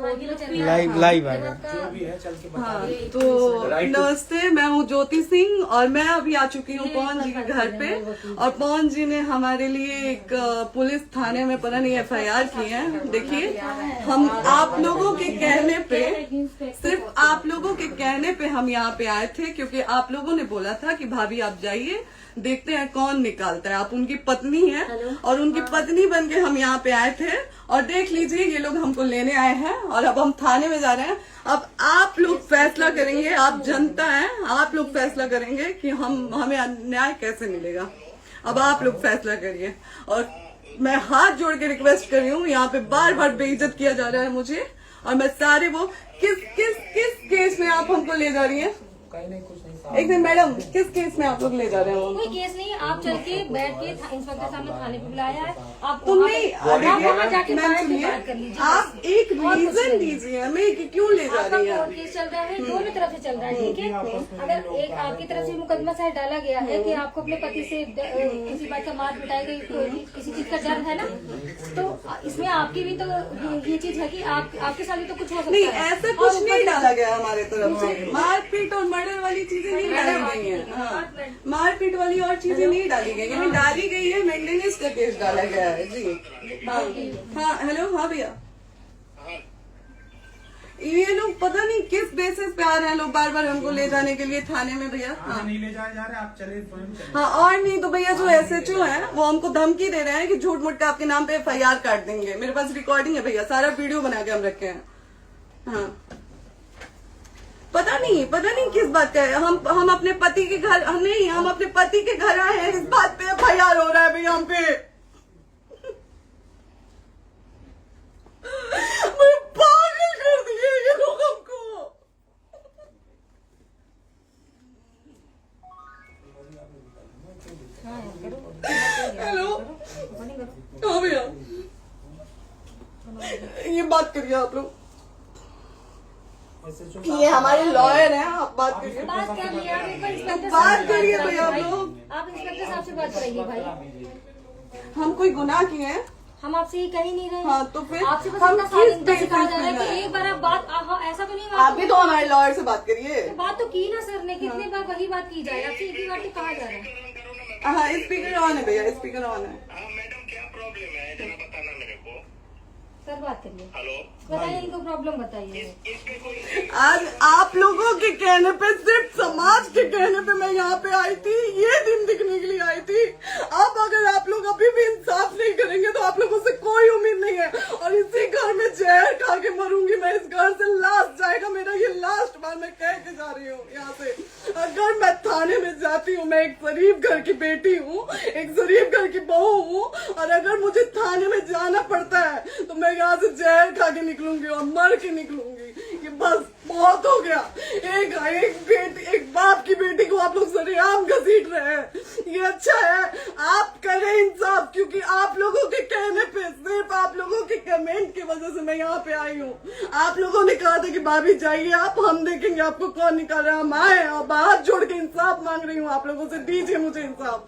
Live आएगा। हाँ, तो नमस्ते, मैं हूँ ज्योति सिंह और मैं अभी आ चुकी हूँ पवन जी के घर पे। और पवन जी ने हमारे लिए एक पुलिस थाने में पता नहीं FIR की है। देखिए, हम आप लोगों के कहने पे, सिर्फ आप लोगों के कहने पे हम यहाँ पे आए थे, क्योंकि आप लोगों ने बोला था कि भाभी आप जाइए, देखते हैं कौन निकालता है। आप उनकी पत्नी हैं और उनकी पत्नी बन के हम यहाँ पे आए थे। और देख लीजिए, ये लोग हमको लेने आए हैं और अब हम थाने में जा रहे हैं। अब आप लोग फैसला करेंगे, आप जनता हैं, आप लोग फैसला करेंगे कि हमें न्याय कैसे मिलेगा। अब आप लोग फैसला करिए। और मैं हाथ जोड़ के रिक्वेस्ट कर रही हूँ, यहाँ पे बार बार बेइज्जत किया जा रहा है मुझे। और मैं सारे वो किस केस में आप हमको ले जा रही हैं? एक दिन मैडम, किस केस में आप लोग ले जा रहे हो? कोई केस नहीं, आप चल के बैठ के इंस्पेक्टर साहब ने थाने पे बुलाया है। आप तुम नहीं, वहाँ जाके बात कर लीजिए। आप एक रीजन दीजिए हमें कि क्यों ले जा रही है। कोर्ट केस चल रहा है, दोनों तरफ से चल रहा है, ठीक है। अगर एक आपकी तरफ से मुकदमा शायद डाला गया है कि आपको अपने पति से किसी बात का मार पिटाई गई, किसी चीज का डर है ना, तो इसमें आपकी भी तो ये चीज है कि आपके साथ भी तो कुछ हो सकता है। नहीं, ऐसा कुछ नहीं डाला गया हमारे तरफ से। मारपीट और मर्डर वाली चीजें नहीं डाली गई है। हाँ, मारपीट वाली और चीजें नहीं डाली गई है। डाली गई है मेंटेनेंस का केस डाला गया है जी। हाँ हेलो, हाँ भैया, ये लोग पता नहीं किस बेसिस पे आ रहे हैं लोग बार बार हमको ले जाने के लिए थाने में भैया। हाँ, नहीं ले जाए जा रहे, आप चले। हाँ, और नहीं तो भैया जो SHO है वो हमको धमकी दे रहे हैं कि झूठ मूठ का आपके नाम पे FIR काट देंगे। मेरे पास रिकॉर्डिंग है भैया, सारा वीडियो बना के हम रखे हैं। हाँ, पता नहीं किस बात का है। हम अपने पति के घर नहीं, हम अपने पति के घर आए हैं, इस बात पे FIR हो रहा है भैया हम पे। पागल कर दिए ये लोग हमको। हेलो, हाँ भैया, ये बात करिए आप लोग। ये हमारे लॉयर हैं, आप बात करिए। बात कर लिया, बात करिए भैया आप लोग। आप इंस्पेक्टर साहब से बात कराइए भाई। हम कोई गुनाह किए हैं? हम आपसे ये कह ही नहीं रहे। हाँ, तो फिर आपसे बस हम इतना किस सारी सिखाया जा रहा है बेसिस कि पे एक बार आप बात ऐसा तो नहीं आप भी तो हमारे लॉयर से बात करिए। बात तो की ना सर ने, कितनी बार वही बात की जाए, आपसे एक ही बार तो कहा जा रहा है। हाँ, स्पीकर ऑन है भैया, स्पीकर ऑन है। मैडम क्या प्रॉब्लम है जरा बताना मेरे को। सर बात करिए, हेलो, बताइए इनको प्रॉब्लम बताइए। इसके कोई आज आप लोगों के कहने पे, सिर्फ समाज के कहने पे मैं यहाँ पे आई थी, ये दिन दिखने के लिए आई थी। अब अगर आप लोग अभी भी इंसाफ नहीं करेंगे तो आप लोगों से कोई उम्मीद नहीं है। और इसी घर में जहर खा के मरूंगी मैं। इस घर से लास्ट जाएगा मेरा, ये लास्ट बार मैं कह के जा रही हूँ यहाँ से। अगर मैं थाने में जाती हूँ, मैं एक शरीफ घर की बेटी हूँ, एक शरीफ घर की बहू हूँ, और अगर मुझे थाने में जाना पड़ता है तो मैं यहाँ से जहर खा के निकलूंगी और मर के निकलूंगी। ये बस बहुत हो गया। एक बाप की बेटी को आप लोग सरेआम घसीट रहे हैं। ये अच्छा है, आप करें इंसाफ, क्योंकि आप लोगों के कहने पे, सिर्फ आप लोगों के कमेंट की वजह से मैं यहाँ पे आई हूँ। आप लोगों ने कहा था कि भाभी जाइए आप, हम देखेंगे आपको कौन निकाल रहा है। हम आए और हाथ जोड़ के इंसाफ मांग रही हूँ आप लोगों से, दीजिए मुझे इंसाफ।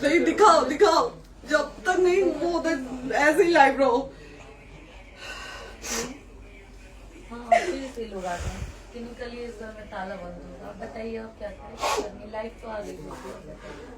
नहीं, दिखाओ, जब तक नहीं वो उधर ऐसे ही लाइव रहो। हाँ, फिर से लोग आ गए कि निकलिए, इस घर में ताला बंद होगा। बताइए आप क्या करें, लाइफ तो आ गई।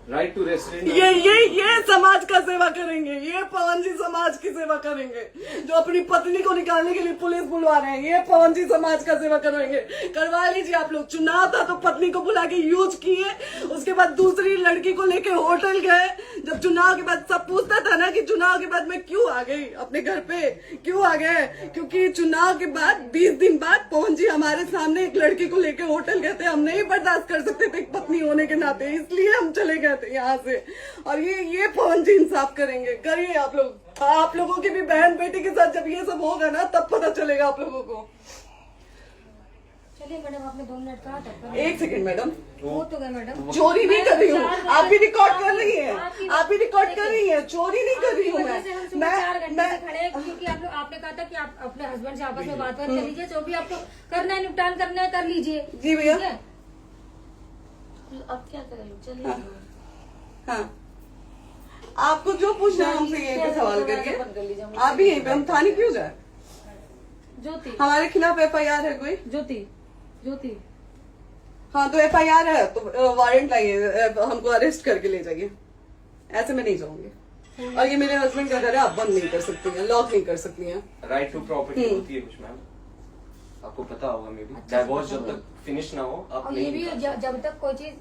राइट टू रेसिडेंट, ये समाज का सेवा करेंगे, ये पवन जी समाज की सेवा करेंगे। जो अपनी पत्नी को निकालने के लिए पुलिस बुलवा रहे हैं, ये पवन जी समाज का सेवा करेंगे। करवा लीजिए आप लोग। चुनाव था तो पत्नी को बुला के यूज किए, उसके बाद दूसरी लड़की को लेके होटल गए। जब चुनाव के बाद सब पूछता था ना कि चुनाव के बाद मैं क्यों आ गई अपने घर पे, क्यों आ गए, क्योंकि चुनाव के बाद 20 दिन बाद पवन जी हमारे सामने एक लड़की को लेके होटल गए थे। हम नहीं बर्दाश्त कर सकते थे एक पत्नी होने के नाते, इसलिए हम चले गए थे यहाँ से। और ये पवन जी इंसाफ करेंगे। करिए आप लोग। आप लोगों की भी बहन बेटी के साथ जब ये सब होगा ना, तब पता चलेगा आप लोगों को। चलिए मैडम, आपने 2 मिनट कहा था। एक सेकंड मैडम, वो तो गए मैडम। चोरी नहीं कर रही हूँ, आप भी रिकॉर्ड कर रही हैं, आप भी रिकॉर्ड कर रही हैं। चोरी नहीं कर रही हूँ मैं 4 घंटे से खड़े हैं, क्योंकि आपने कहा था कि आप अपने हस्बैंड से आपस में बात कर लीजिए, जो भी आपको करना है, निपटान करना है, कर लीजिए। जी भैया। अब क्या करें, चलिए। हाँ, आपको जो पूछना है हमसे यहीं पे सवाल बंद कर करिए। लीजिए, मुझे आप भी यहीं पे, हम थाने क्यों जाए? ज्योति हमारे खिलाफ FIR है कोई? ज्योति हाँ तो FIR है तो वारंट लाइए, हमको अरेस्ट करके ले जाइए। ऐसे मैं नहीं जाऊंगी। और ये मेरे हस्बैंड का घर है, आप बंद नहीं कर सकती हैं, लॉक नहीं कर सकती हैं। राइट टू प्रॉपर्टी होती है कुछ मैम, आपको पता होगा मे बी। डाइवोर्स जब तक फिनिश ना हो आप और ये नहीं भी जब तक कोई चीज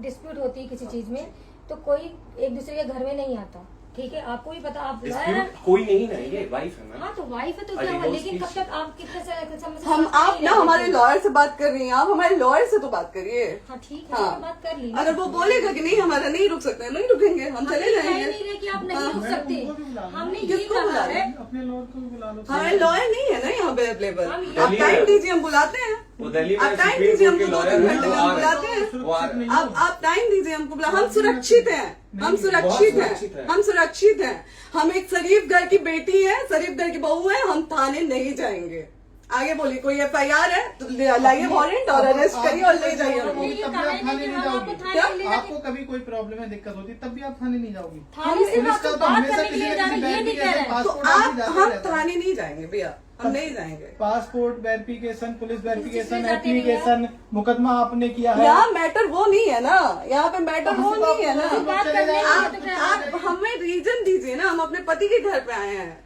डिस्प्यूट होती है किसी चीज में तो कोई एक दूसरे के घर में नहीं आता, ठीक है? आपको भी पता, आप डिस्प्यूट कोई नहीं ना, ये वाइफ है मैम। हाँ तो वाइफ है तो क्या हुआ, लेकिन कब तक आप कितने समय से हम साथ आप नहीं ना रहे हमारे थे? लॉयर से बात कर रही हैं, आप हमारे लॉयर से तो बात करिए। हाँ ठीक है, हाँ। मैंने बात कर ली। अगर वो बोलेगा कि नहीं हमारा नहीं रुक सकते, नहीं रुकेंगे, हम चले कह जाएंगे। नहीं रहे कि आप नहीं रुक सकते, उनको भी बुला लो। हमने ये किसको कहा बुला है। अपने लॉयर को भी बुला लो। हमारे लॉयर नहीं है ना यहाँ पे अवेलेबल। हम आप टाइम दीजिए, हम बुलाते हैं। वो दिल्ली में आप टाइम सुप्रीम दीजिए, कोर्ट के हमको 2 लॉयर घंटे हैं, में वो हम आ बुलाते रहे हैं। हैं, वो आ रहे हैं। आप टाइम दीजिए हमको बुला, हम सुरक्षित हैं, हम सुरक्षित हैं, हम सुरक्षित हैं। हम एक शरीफ घर की बेटी है, शरीफ घर की बहू है, हम थाने नहीं जाएंगे। आगे बोलिए, कोई FIR है तो लाइए वारंट और अरेस्ट करिए और ले जाइए हमको। ये तब भी कहा आप है थाने कि नहीं हम आपको जाओगी। थाने ले जाके- आपको कभी कोई प्रॉब्लम है, दिक्कत होती, तब भी आप थाने नहीं जाओगी। थाने से पुलिस आप का तो तो बात हमेशा करने के किसी लिए न जा रहे किसी हैं, ये नहीं कह रहे हैं। तो पासपोर्ट आदि आप जाते हम रहता है। थाने नहीं जाएंगे भैया, हम नहीं जाएंगे। पासपोर्ट वेरिफिकेशन, पुलिस वेरिफिकेशन, किसमें जाते नहीं एप्लीकेशन, मुकदमा आपने किया है। यहाँ मैटर वो नहीं है ना, यहाँ पे मैटर वो नहीं है ना। बात करने के लिए आप तो फिर आप हमें रीजन दीजिए ना, हम अपने पति के घर पे आए हैं।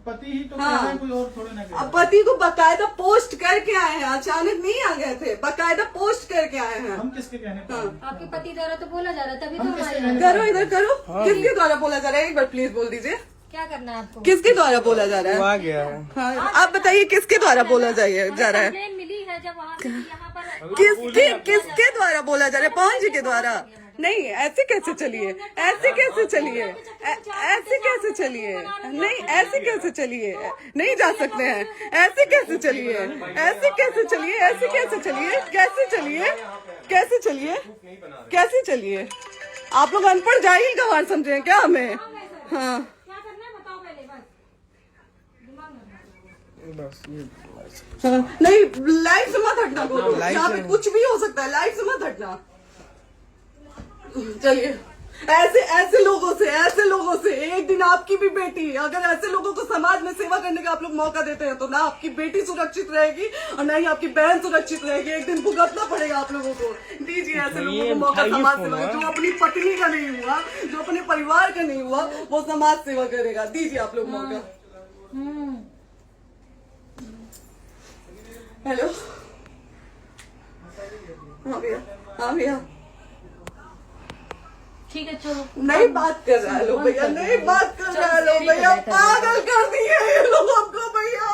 पति ही तो हाँ। कह रहे हैं, कोई और थोड़े ना कह रहे अब हैं। पति को बकायदा पोस्ट करके आए हैं, अचानक नहीं आ गए थे, बकायदा पोस्ट करके आए हैं। हम किसके कहने पर आए? आपके पति द्वारा तो बोला जा रहा है, तभी तो हम हम किसके आए कहने हैं। पर करो इधर करो, किसके द्वारा बोला जा रहा है? एक बार प्लीज बोल दीजिए, क्या करना है आपको? किसके द्वारा बोला जा रहा है? गया है। हाँ, आप बताइए किसके द्वारा बोला जा रहा है? कंप्लेन मिली है जब वहाँ से यहाँ पर किसके द्वारा बोला जा रहा है? पवन जी के द्वारा? नहीं, ऐसे कैसे चलिए, ऐसे कैसे चलिए, ऐसे कैसे चलिए, नहीं ऐसे कैसे चलिए, नहीं जा सकते हैं, ऐसे कैसे चलिए, ऐसे कैसे चलिए, ऐसे कैसे चलिए, कैसे चलिए, कैसे चलिए, कैसे चलिए? आप लोग अनपढ़ जाहिल गंवार समझे हैं क्या हमें? हाँ क्या करना है बताओ पहले, बस दिमाग में बस ये हाँ, नहीं लाइफ से मत हटना, बोलो यहाँ पे कुछ भी हो सकता है, लाइफ से मत हटना। चलिए, ऐसे लोगों से एक दिन आपकी भी बेटी, अगर ऐसे लोगों को समाज में सेवा करने का आप लोग मौका देते हैं तो ना आपकी बेटी सुरक्षित रहेगी और ना ही आपकी बहन सुरक्षित रहेगी। एक दिन भुगतना पड़ेगा आप लोगों को। दीजिए ऐसे लोगों को मौका समाज सेवा का, जो अपनी पत्नी का नहीं हुआ, जो अपने परिवार का नहीं हुआ, वो समाज सेवा करेगा। दीजिए आप लोग मौका। हेलो, हाँ भैया, हाँ भैया, ठीक है चलो। नहीं बात कर रहा है लोग भैया, नहीं बात कर रहा है लोग भैया, पागल कर दिए ये लोग हमको भैया।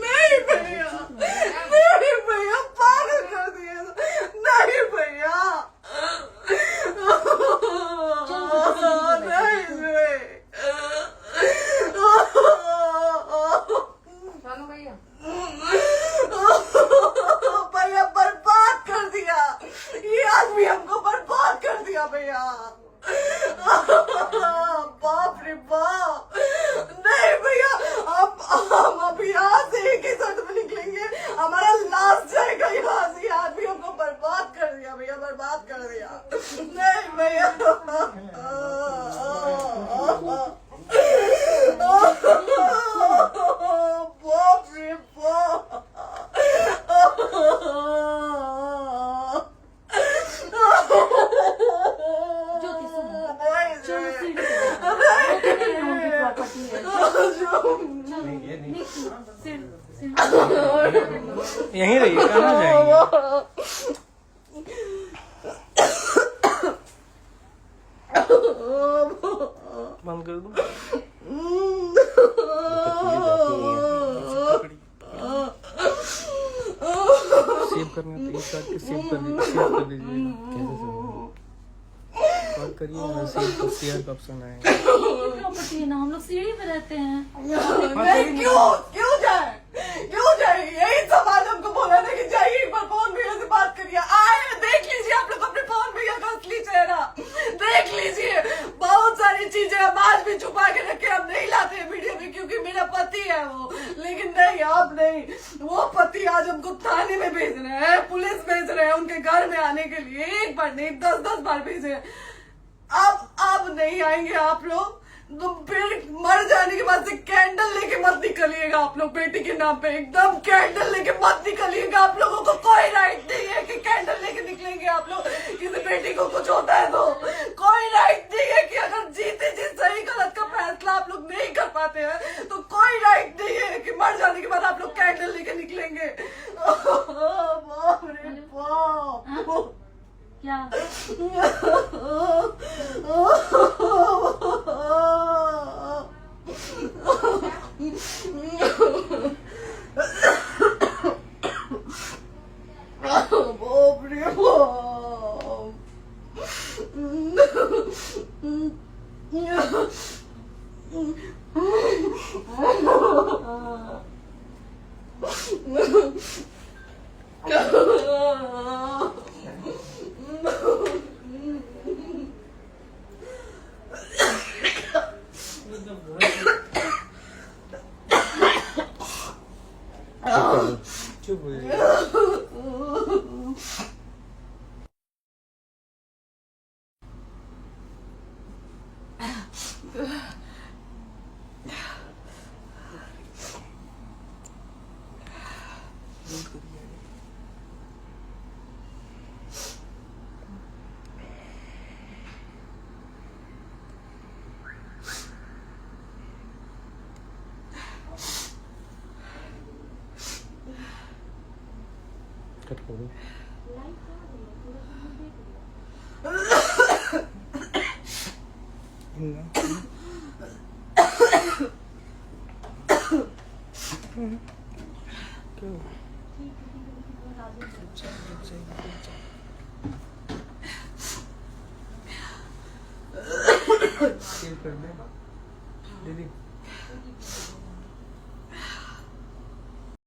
नहीं भैया, नहीं भैया, पागल कर दिए, नहीं भैया, चलो भैया, भैया बर्बाद कर दिया ये आदमी, हमको बर्बाद कर दिया भैया। बाप रे बाप, नहीं भैया, हम अभी यहाँ से एक ही शर्त में निकलेंगे, हमारा लास्ट जाएगा यहाँ से। ये आदमी हमको बर्बाद कर दिया भैया, बर्बाद कर दिया। नहीं भैया, बाप रे बाप, ज्योति सुनो, नहीं, चलो सीढ़ी पे नहीं, प्रॉपर्टी है, नहीं, ये नहीं। यहीं रहिए, कहाँ जाएंगे? बंद कर दूं? सेव करना तो एक काट के सेव कर दीजिए। कॉल करिए ना, सेव शेयर का ऑप्शन आएगा। प्रॉपर्टी है ना, हम लोग सीढ़ी पे रहते हैं। नहीं, क्यों जाए? यही सवाल हमको बोला था कि जाइए एक बार पवन भैया से बात करिए। आए, देख लीजिए आप लोग अपने पवन भैया का असली चेहरा, देख लीजिए। बहुत सारी चीजें हम आज भी छुपा के रखे, हम नहीं लाते वीडियो में क्योंकि मेरा पति है वो, लेकिन नहीं, आप नहीं। वो पति आज हमको थाने में भेज रहे हैं, पुलिस भेज रहे हैं उनके घर में आने के लिए, एक बार नहीं 10-10 बार भेजे हैं। अब नहीं आएंगे आप लोग, तो फिर मर जाने के बाद से कैंडल लेके मत निकलिएगा आप लोग बेटी के नाम पे, एकदम कैंडल लेके मत निकलिएगा। आप लोगों को कोई राइट नहीं है कि कैंडल लेके निकलेंगे आप लोग। किसी बेटी को कुछ होता है तो कोई राइट नहीं है कि अगर जीते जी सही गलत का फैसला आप लोग नहीं कर पाते हैं तो कोई राइट नहीं है कि मर जाने के बाद आप लोग कैंडल लेके निकलेंगे। बाप रे बाप। क्या बाप रे चुप हो जाइए। कट कर दो। सेव कर दे दीदी।